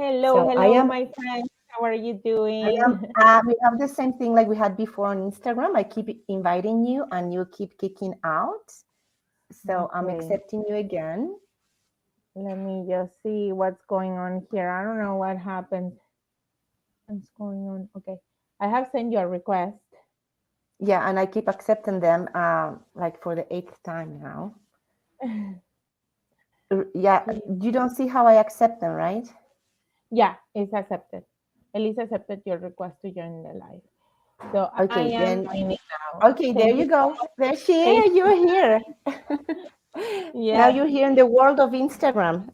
Hello, So I hello, am, my friends. How are you I am, doing? we have the same thing like we had before on Instagram. I keep inviting you and you keep kicking out. So I'm Okay, accepting you again. let me just see what's going on here. I don't know what happened. What's going on? Okay, I have sent you a request. Yeah, and I keep accepting them like for the eighth time now. Yeah, you don't see how I accept them, right? Yeah, it's accepted. Elisa accepted your request to join the live. So I Okay, am then, joining now. okay, there Thank you you so go. much. There she Thank is. You're here. Now Yes, you're here in the world of Instagram.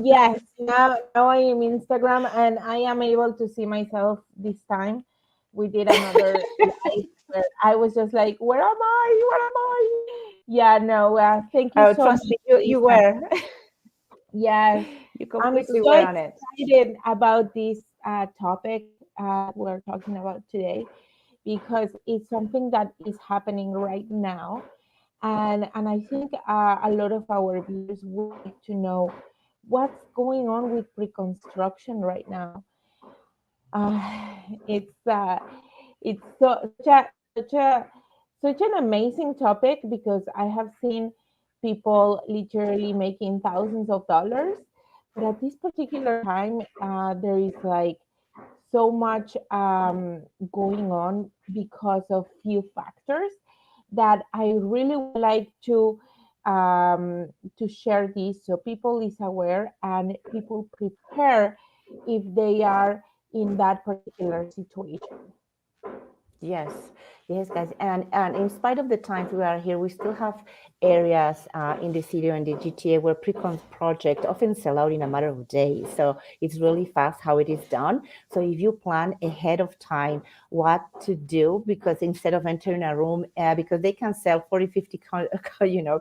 yes. Now I am Instagram and I am able to see myself this time. We did another live where I was just like, "Where am I? Where am I?" Yeah, no. Thank you Oh, so trust much, me, you Lisa. were. Yes, You I'm completely so were on it. excited about this topic that we're talking about today because it's something that is happening right now, and I think a lot of our viewers would like to know what's going on with pre-construction right now. Uh, it's uh, it's such an amazing topic because I have seen people literally making thousands of dollars, but at this particular time, there is like so much going on because of few factors that I really would like to share this so people is aware and people prepare if they are in that particular situation. Yes, yes, guys, and in spite of the times we are here, we still have areas in the city or in the GTA where pre-con project often sell out in a matter of days. So it's really fast how it is done. So if you plan ahead of time what to do, because instead of entering a room, because they can sell 40, 50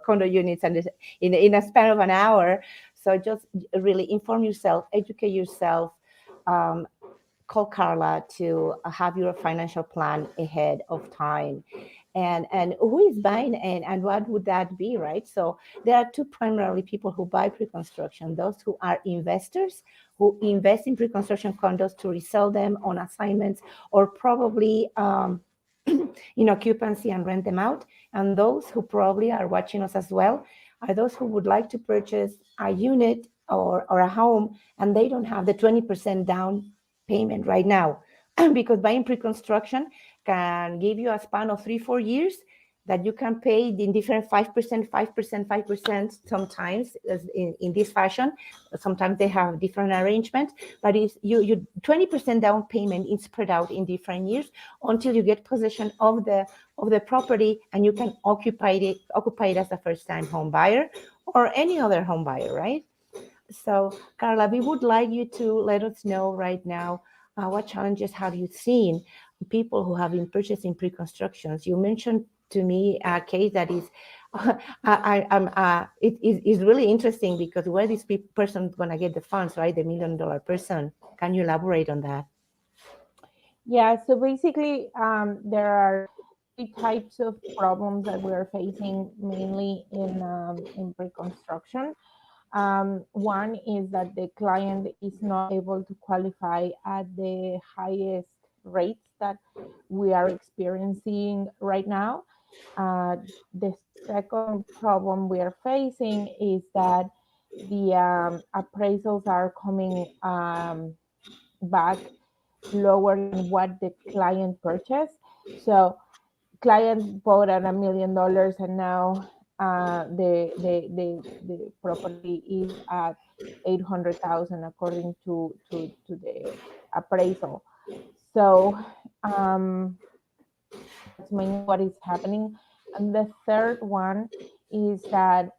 condo units and in a span of an hour. So just really inform yourself, educate yourself. Um, Call Carla to have your financial plan ahead of time. And who is buying and what would that be, right? So there are two primarily people who buy pre-construction: those who are investors who invest in pre-construction condos to resell them on assignments or probably in occupancy and rent them out. And those who probably are watching us as well are those who would like to purchase a unit or a home and they don't have the 20% down payment right now because buying pre-construction can give you a span of 3 4 years that you can pay in different 5% 5% 5% sometimes in this fashion. Sometimes they have different arrangements, but it's you 20% down payment is spread out in different years until you get possession of the property and you can occupy it as a first time home buyer or any other home buyer, right? So, Carla, we would like you to let us know right now what challenges have you seen people who have been purchasing pre-constructions. You mentioned to me a case that is, it is really interesting because where this person gonna get the funds, right? The $1 million person. Can you elaborate on that? Yeah, so basically, there are three types of problems that we're facing mainly in pre-construction. One is that the client is not able to qualify at the highest rates that we are experiencing right now. Uh, the second problem we are facing is that the appraisals are coming back lower than what the client purchased. So client bought at $1 million and now the property is at 800,000 according to the appraisal. So that's mainly what is happening. And the third one is that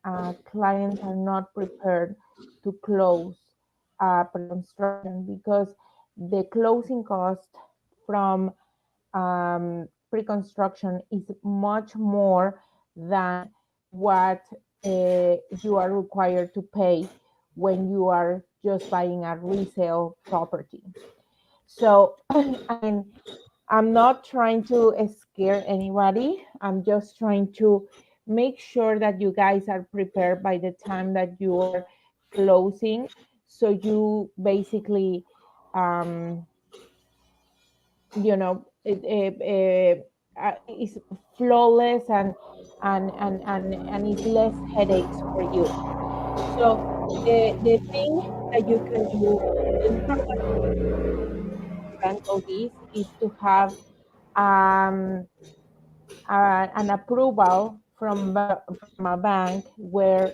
clients are not prepared to close pre-construction because the closing cost from pre-construction is much more than what you are required to pay when you are just buying a resale property. So, I mean, I'm not trying to scare anybody. I'm just trying to make sure that you guys are prepared by the time that you are closing So you basically, um, it's flawless, and it's less headaches for you. So the thing that you can do when you have bank all this is to have um, an approval from a bank where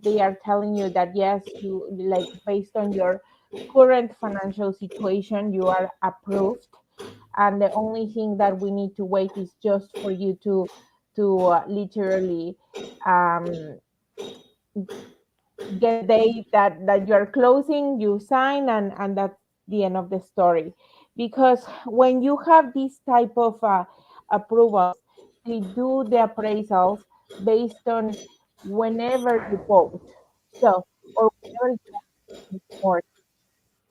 they are telling you that yes, you, like, based on your current financial situation, you are approved, and the only thing that we need to wait is just for you to literally um, get the day that you're closing, you sign, and that's the end of the story. Because when you have this type of approvals, they do the appraisals based on whenever you bought, so, or whenever it's more.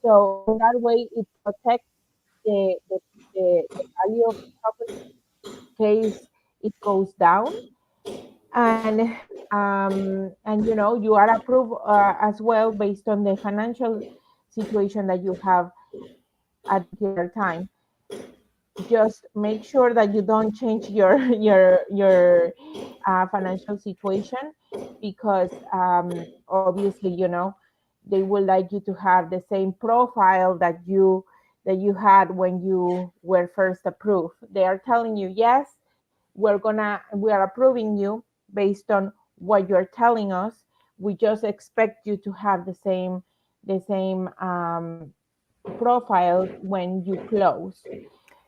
So in that way, it protects the value of the property in case it goes down, and you are approved as well based on the financial situation that you have at the time. Just make sure that you don't change your financial situation, because obviously, they would like you to have the same profile that you had when you were first approved. They are telling you, yes, we are approving you based on what you're telling us. We just expect you to have the same profile when you close.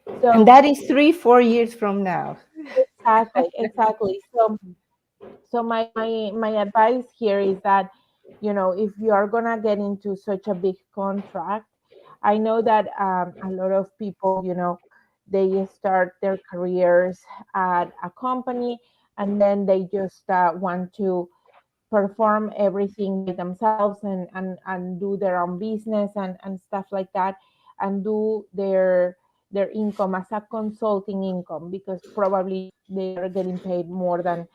And So that is 3 4 years from now. exactly. So my advice here is that, if you are gonna get into such a big contract, I know that a lot of people, they start their careers at a company, and then they just want to perform everything by themselves, and do their own business, and stuff like that, and do their income as a consulting income, because probably they are getting paid more than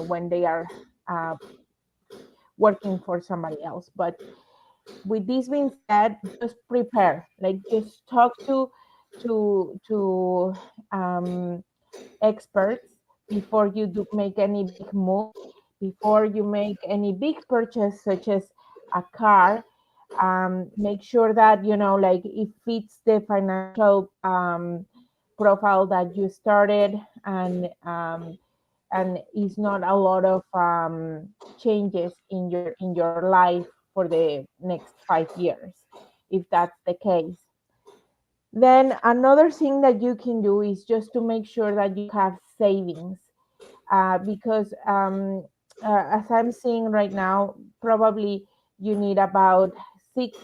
when they are uh, working for somebody else. But with this being said, just prepare, like, just talk to experts before you do make any big move, before you make any big purchase, such as a car. Make sure that, like, it fits the financial profile that you started, and is not a lot of changes in your life for the next 5 years. If that's the case, then another thing that you can do is just to make sure that you have savings, because as I'm seeing right now, probably you need about 6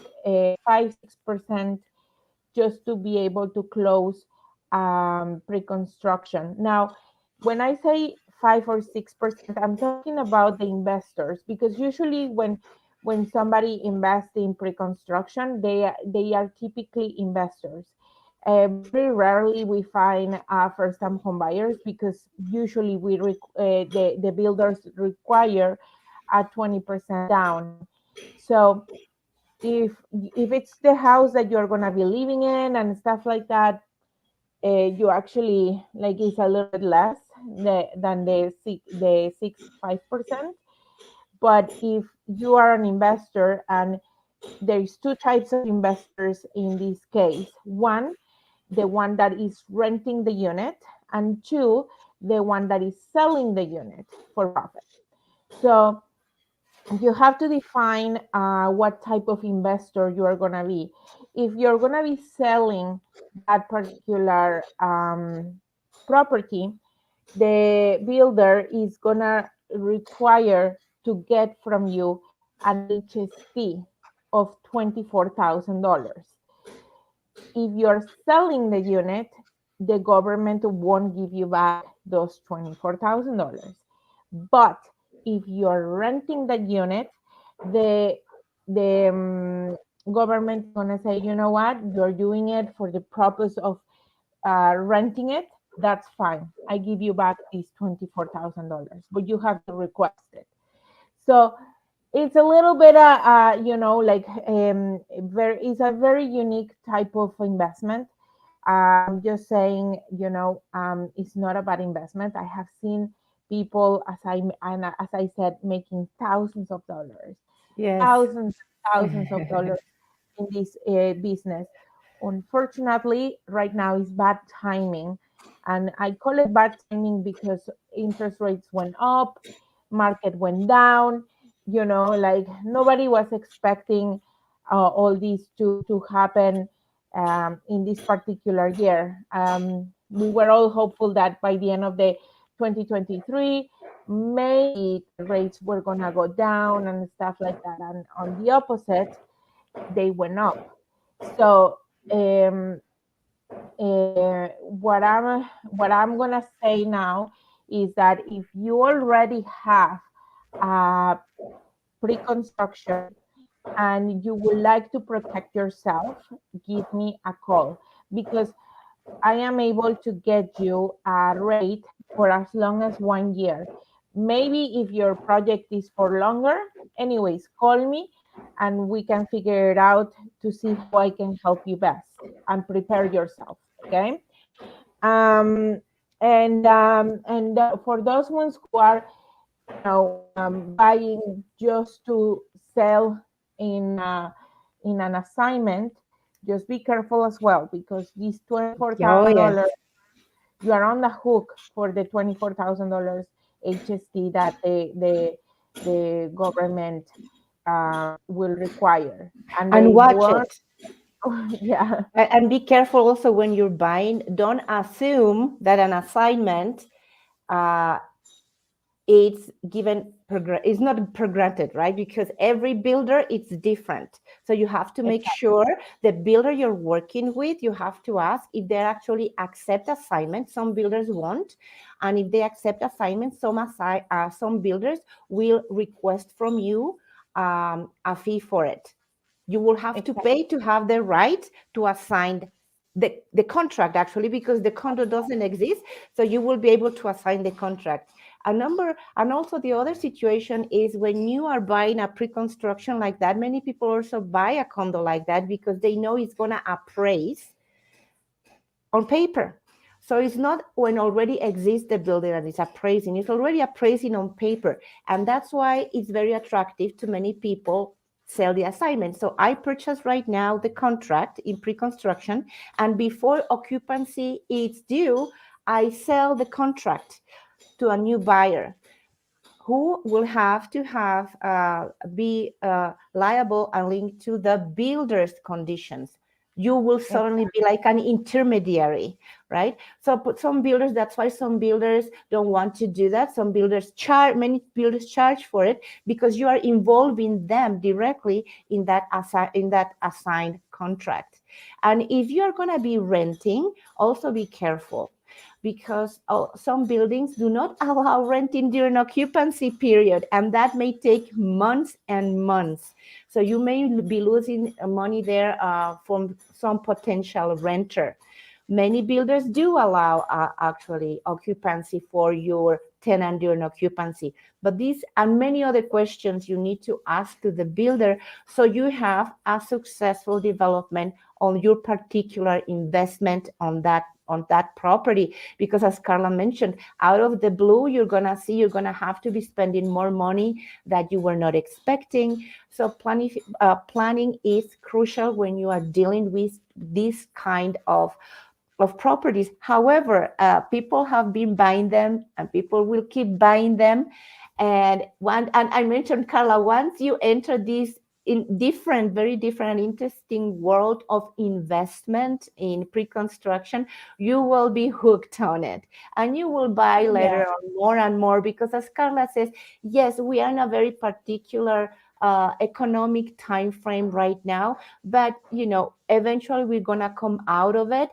just to be able to close pre-construction. Now, when I say 5 or 6%, I'm talking about the investors, because usually when somebody invests in pre-construction, they are typically investors. Very rarely we find first-time home buyers, because usually the builders require a 20% down. So if it's the house that you're gonna be living in and stuff like that, you actually, like, it's a little bit less than the 5%. But if you are an investor, and there's two types of investors in this case: one, the one that is renting the unit, and two, the one that is selling the unit for profit. So you have to define what type of investor you are going to be. If you're going to be selling that particular property, the builder is going to require to get from you an HST of $24,000. If you're selling the unit, the government won't give you back those $24,000. But if you're renting the unit, the the government is gonna say, you know what, you're doing it for the purpose of renting it. That's fine. I give you back these $24,000, but you have to request it. So it's a little bit, like it's a very unique type of investment. I'm just saying, it's not a bad investment. I have seen people, as I said, making thousands of dollars, Yes. thousands, thousands of dollars in this business. Unfortunately, right now is bad timing. And I call it bad timing because interest rates went up, market went down, like nobody was expecting all these to happen in this particular year. We were all hopeful that by the end of the 2023, maybe the rates were going to go down and stuff like that. And on the opposite, they went up. So what I'm gonna say now is that if you already have a pre-construction and you would like to protect yourself, give me a call because I am able to get you a rate for as long as 1 year. Maybe if your project is for longer, anyways, call me and we can figure it out to see how I can help you best and prepare yourself. Okay. Um, and for those ones who are, buying just to sell in an assignment, just be careful as well because these Oh, yes. $24,000, you are on the hook for the $24,000 HST that the government will require, and And they watch won't. it. Yeah, And be careful also when you're buying. Don't assume that an assignment uh, it's given it's not per granted, right? Because every builder it's different. So you have to make exactly. sure the builder you're working with, you have to ask if they actually accept assignments. Some builders won't, and if they accept assignments, some builders will request from you a fee for it. You will have to Exactly. pay to have the right to assign the contract, actually, because the condo doesn't exist. So you will be able to assign the contract. And also the other situation is when you are buying a pre-construction like that, many people also buy a condo like that because they know it's going to appraise on paper. So it's not when already exists the building and it's appraising, it's already appraising on paper. And that's why it's very attractive to many people sell the assignment. So I purchase right now the contract in pre-construction, and before occupancy is due, I sell the contract to a new buyer who will have to be liable and linked to the builder's conditions. You will suddenly be like an intermediary, right? So some builders, that's why some builders don't want to do that. Many builders charge for it because you are involving them directly in that assigned contract. And if you are going to be renting, also be careful because some buildings do not allow renting during occupancy period, and that may take months and months. So you may be losing money there from some potential renter. Many builders do allow actually occupancy for your tenant during occupancy, but these and many other questions you need to ask to the builder so you have a successful development on your particular investment on that property. Because as Carla mentioned, out of the blue, you're going to have to be spending more money that you were not expecting. So planning is crucial when you are dealing with this kind of properties. However, people have been buying them and people will keep buying them. And I mentioned, Carla, once you enter this very different and interesting world of investment in pre-construction, you will be hooked on it and you will buy later on more and more, because as Carla says, yes, we are in a very particular economic time frame right now, but eventually we're going to come out of it.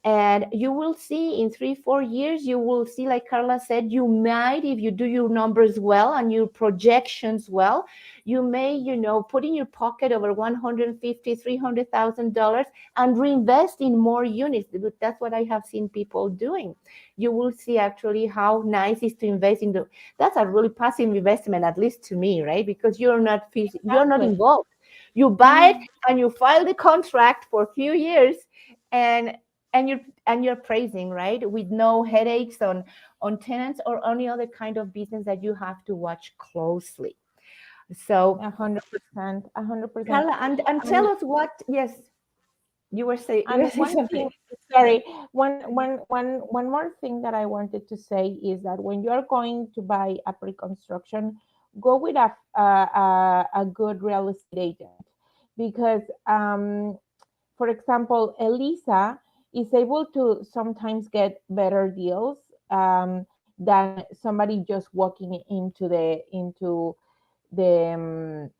And you will see in 3-4 years, you will see, like Carla said, you might, if you do your numbers well and your projections well, you may, put in your pocket over $150,000, $300,000 and reinvest in more units. That's what I have seen people doing. You will see actually how nice it is to invest in that's a really passive investment, at least to me, right? Because you're not involved. You buy it and you file the contract for a few years, and you're praising, right? With no headaches on tenants or any other kind of business that you have to watch closely. So 100%, 100%. Carla, and tell us what, yes, you were saying something. Sorry, one more thing that I wanted to say is that when you're going to buy a pre-construction, go with a good real estate agent, because for example, Elisa is able to sometimes get better deals than somebody just walking into the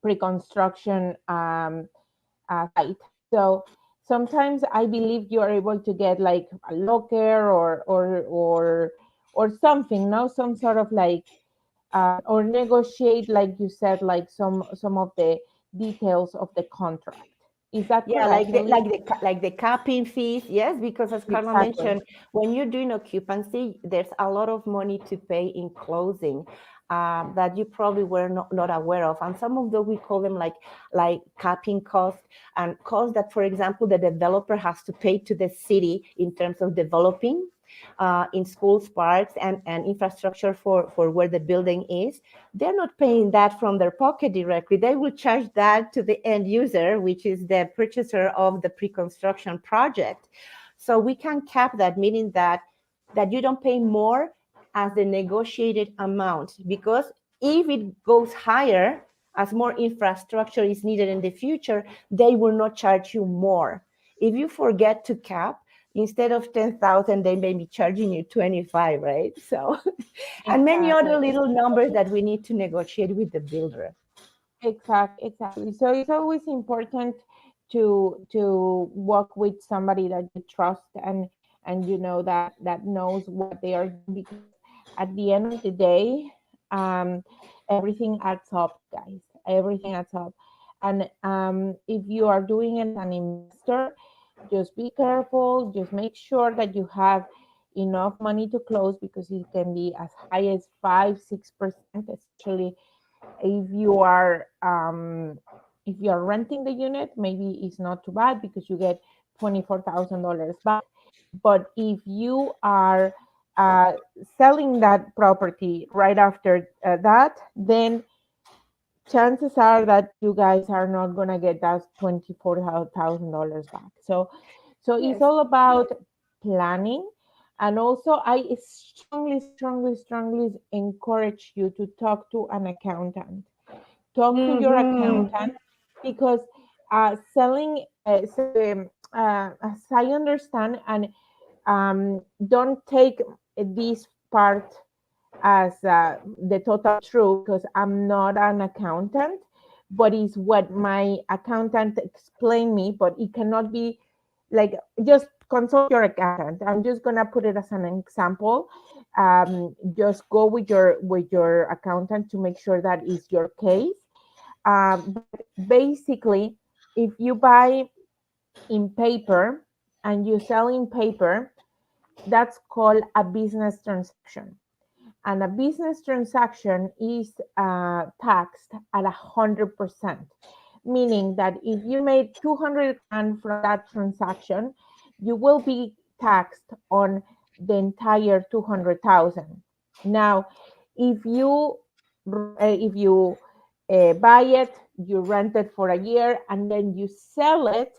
pre-construction site. So sometimes I believe you are able to get like a locker or something, no, some sort of like or negotiate, like you said, like some of the details of the contract. Is that correct? Like the capping fees, yes, because as Carla mentioned, when you're doing occupancy, there's a lot of money to pay in closing that you probably were not aware of, and some of those we call them like capping costs, and costs that, for example, the developer has to pay to the city in terms of developing in schools, parks, and infrastructure for where the building is. They're not paying that from their pocket directly. They will charge that to the end user, which is the purchaser of the pre-construction project. So we can cap that, meaning that you don't pay more as the negotiated amount, because if it goes higher, as more infrastructure is needed in the future, they will not charge you more. If you forget to cap, instead of 10,000, they may be charging you 25, right? So, and many other little numbers that we need to negotiate with the builder. Exactly. So it's always important to work with somebody that you trust and that knows what they are doing, because at the end of the day, everything adds up, guys. Everything adds up. And if you are doing it as an investor, just be careful. Just make sure that you have enough money to close, because it can be as high as 5-6%, especially if you are renting the unit. Maybe it's not too bad because you get $24,000 back. But if you are selling that property right after that, then chances are that you guys are not going to get that $24,000 back. So Yes. It's all about planning. And also, I strongly encourage you to talk to an accountant. Talk to your accountant, because selling, as I understand, and don't take this part as the total truth, because I'm not an accountant, but it's what my accountant explained me. But it cannot be like, just consult your accountant. I'm just gonna put it as an example. Just go with your accountant to make sure that is your case. But basically, if you buy in paper and you sell in paper, that's called a business transaction. And a business transaction is taxed at 100%, meaning that if you made 200 grand from that transaction, you will be taxed on the entire 200,000. Now, if you buy it, you rent it for a year, and then you sell it,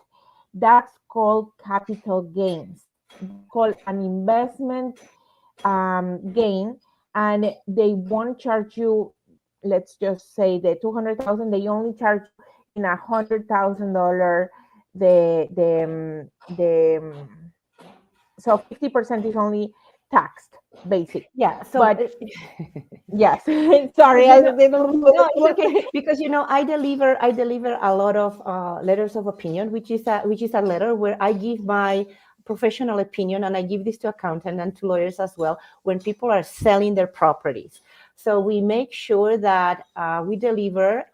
that's called capital gains. It's called an investment gain, and they won't charge you. Let's just say the 200,000. They only charge in $100,000. The so 50% is only taxed, basic. Yeah. So, But yes, sorry, you I know, did a no, it's little okay because I deliver a lot of letters of opinion, which is a letter where I give my professional opinion, and I give this to accountants and to lawyers as well when people are selling their properties. So we make sure that we deliver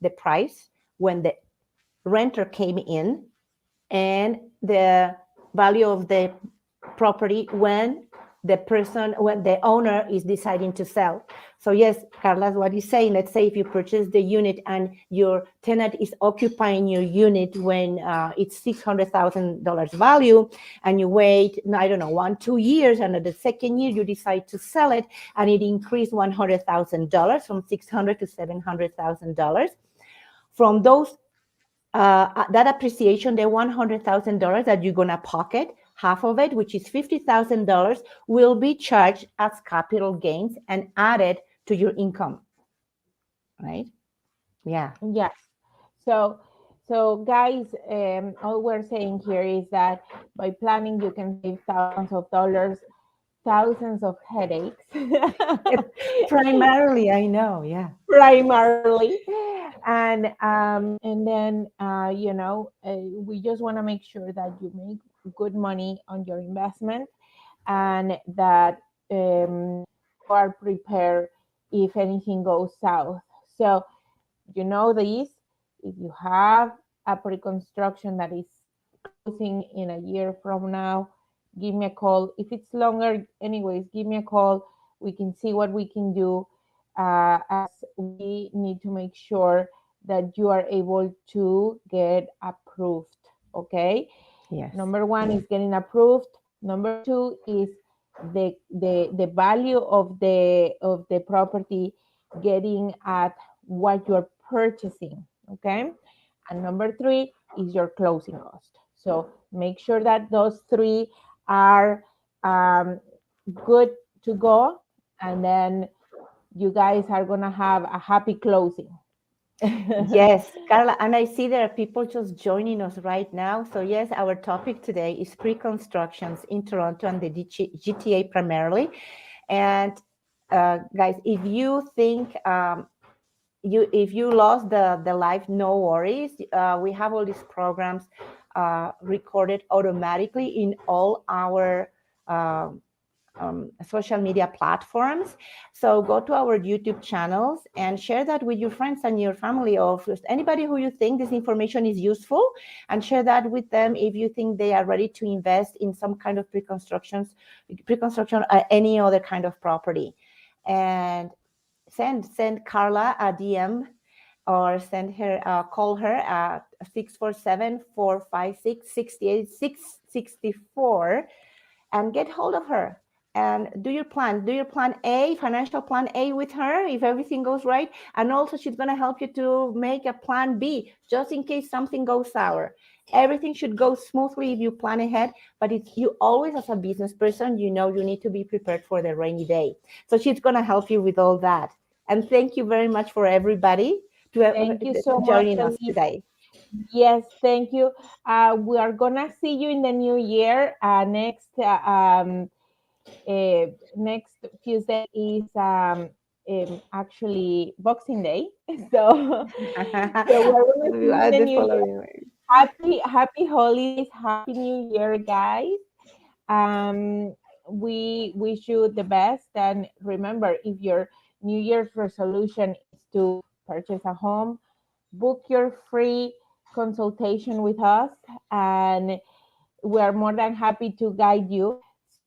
the price when the renter came in, and the value of the property when the owner is deciding to sell. So yes, Carla, what you're saying, let's say if you purchase the unit and your tenant is occupying your unit when it's $600,000 value, and you wait, I don't know, 1-2 years, and at the second year you decide to sell it, and it increased $100,000 from $600,000 to $700,000. From those that appreciation, the $100,000 that you're gonna pocket, half of it, which is $50,000, will be charged as capital gains and added to your income, right? Yeah. yes. So guys, all we're saying here is that by planning, you can save thousands of dollars, thousands of headaches. Primarily, I know. Yeah. Primarily, and then we just want to make sure that you make good money on your investment, and that you are prepared if anything goes south. So this, if you have a pre-construction that is closing in a year from now, give me a call. If it's longer, anyways, give me a call. We can see what we can do, as we need to make sure that you are able to get approved. Okay. Yes. Number one is getting approved. Number two is the value of the property getting at what you're purchasing. Okay. And number three is your closing cost. So make sure that those three are good to go, and then you guys are gonna have a happy closing. Yes, Carla, and I see there are people just joining us right now. So yes, our topic today is pre-constructions in Toronto and the GTA primarily. And guys, if you think if you lost the live, no worries. We have all these programs recorded automatically in all our social media platforms. So go to our YouTube channels and share that with your friends and your family, or anybody who you think this information is useful, and share that with them if you think they are ready to invest in some kind of pre-construction or any other kind of property. And send Carla a DM, or send her call her at 647-456-6864 and get hold of her and do your plan A, financial plan A with her if everything goes right. And also she's going to help you to make a plan B just in case something goes sour. Everything should go smoothly if you plan ahead, but it's you always, as a business person, you need to be prepared for the rainy day. So she's going to help you with all that. And thank you very much for everybody Thank you so joining much, us today. Yes, thank you. We are gonna see you in the new year. Next Tuesday is actually Boxing Day, so we're gonna see you in the new year. Happy holidays, happy new year, guys. We wish you the best, and remember, if your New Year's resolution is to purchase a home, book your free consultation with us, and we are more than happy to guide you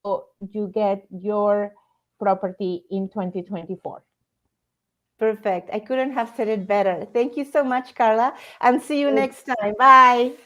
so you get your property in 2024. Perfect. I couldn't have said it better. Thank you so much, Carla, and see you next time. Bye.